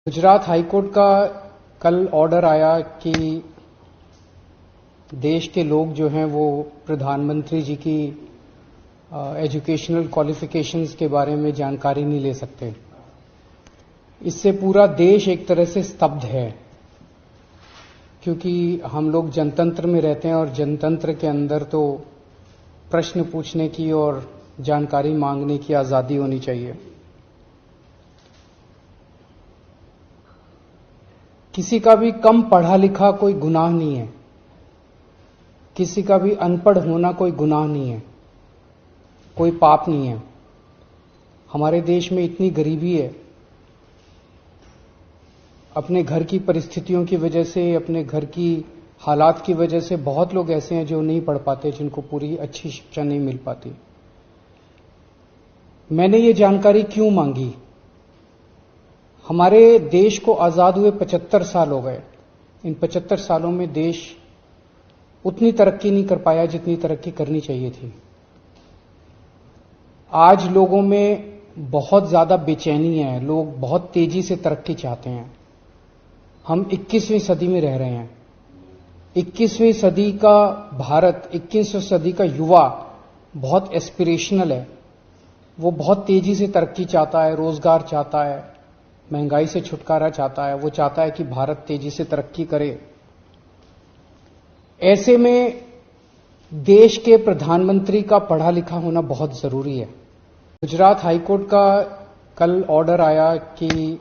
Gujarat high court का कल order आया कि देश के लोग जो हैं वो प्रधानमंत्री जी की एजुकेशनल क्वालिफिकेशंस के बारे में जानकारी नहीं ले सकते। इससे पूरा देश एक तरह से स्तब्ध है, क्योंकि हम लोग जनतंत्र में रहते हैं और जनतंत्र के अंदर तो प्रश्न पूछने की और जानकारी मांगने की आजादी होनी चाहिए। किसी का भी कम पढ़ा लिखा कोई गुनाह नहीं है, किसी का भी अनपढ़ होना कोई गुनाह नहीं है, कोई पाप नहीं है। हमारे देश में इतनी गरीबी है, अपने घर की परिस्थितियों की वजह से, अपने घर की हालात की वजह से बहुत लोग ऐसे हैं जो नहीं पढ़ पाते, जिनको पूरी अच्छी शिक्षा नहीं मिल पाती। मैंने ये जानकारी क्यों मांगी? हमारे देश को आजाद हुए 75 साल हो गए। इन 75 सालों में देश उतनी तरक्की नहीं कर पाया जितनी तरक्की करनी चाहिए थी। आज लोगों में बहुत ज्यादा बेचैनी है, लोग बहुत तेजी से तरक्की चाहते हैं। हम 21वीं सदी में रह रहे हैं। 21वीं सदी का भारत, 21वीं सदी का युवा बहुत एस्पिरेशनल है। वो बहुत तेजी से तरक्की चाहता है, रोजगार चाहता है, महंगाई से छुटकारा चाहता है। वो चाहता है कि भारत तेजी से तरक्की करे। ऐसे में देश के प्रधानमंत्री का पढ़ा लिखा होना बहुत जरूरी है। गुजरात हाईकोर्ट का कल ऑर्डर आया कि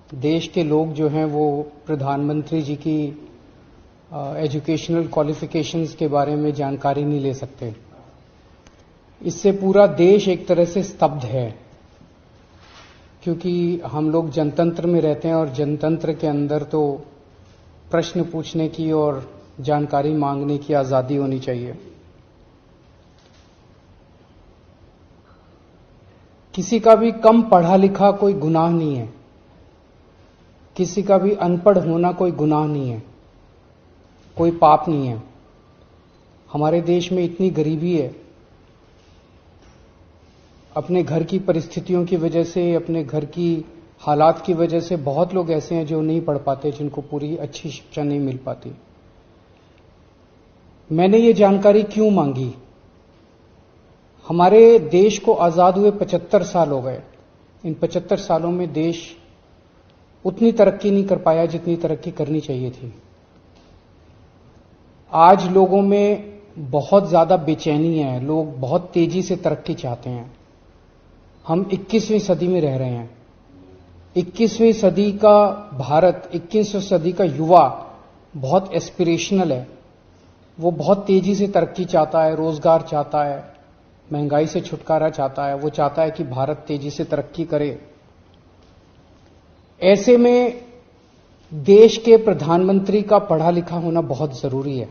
देश के लोग जो हैं वो प्रधानमंत्री जी की एजुकेशनल क्वालिफिकेशंस के बारे में जानकारी नहीं ले सकते। इससे पूरा देश एक तरह से स्तब्ध है, क्योंकि हम लोग जनतंत्र में रहते हैं और जनतंत्र के अंदर तो प्रश्न पूछने की और जानकारी मांगने की आजादी होनी चाहिए। किसी का भी कम पढ़ा लिखा कोई गुनाह नहीं है, किसी का भी अनपढ़ होना कोई गुनाह नहीं है, कोई पाप नहीं है। हमारे देश में इतनी गरीबी है, अपने घर की परिस्थितियों की वजह से, अपने घर की हालात की वजह से बहुत लोग ऐसे हैं जो नहीं पढ़ पाते, जिनको पूरी अच्छी शिक्षा नहीं मिल पाती। मैंने ये जानकारी क्यों मांगी? हमारे देश को आजाद हुए 75 साल हो गए। इन 75 सालों में देश उतनी तरक्की नहीं कर पाया जितनी तरक्की करनी चाहिए थी। आज लोगों में बहुत ज्यादा बेचैनी है, लोग बहुत तेजी से तरक्की चाहते हैं। हम 21वीं सदी में रह रहे हैं। 21वीं सदी का भारत, 21वीं सदी का युवा बहुत एस्पिरेशनल है। वो बहुत तेजी से तरक्की चाहता है, रोजगार चाहता है, महंगाई से छुटकारा चाहता है। वो चाहता है कि भारत तेजी से तरक्की करे। ऐसे में देश के प्रधानमंत्री का पढ़ा लिखा होना बहुत जरूरी है।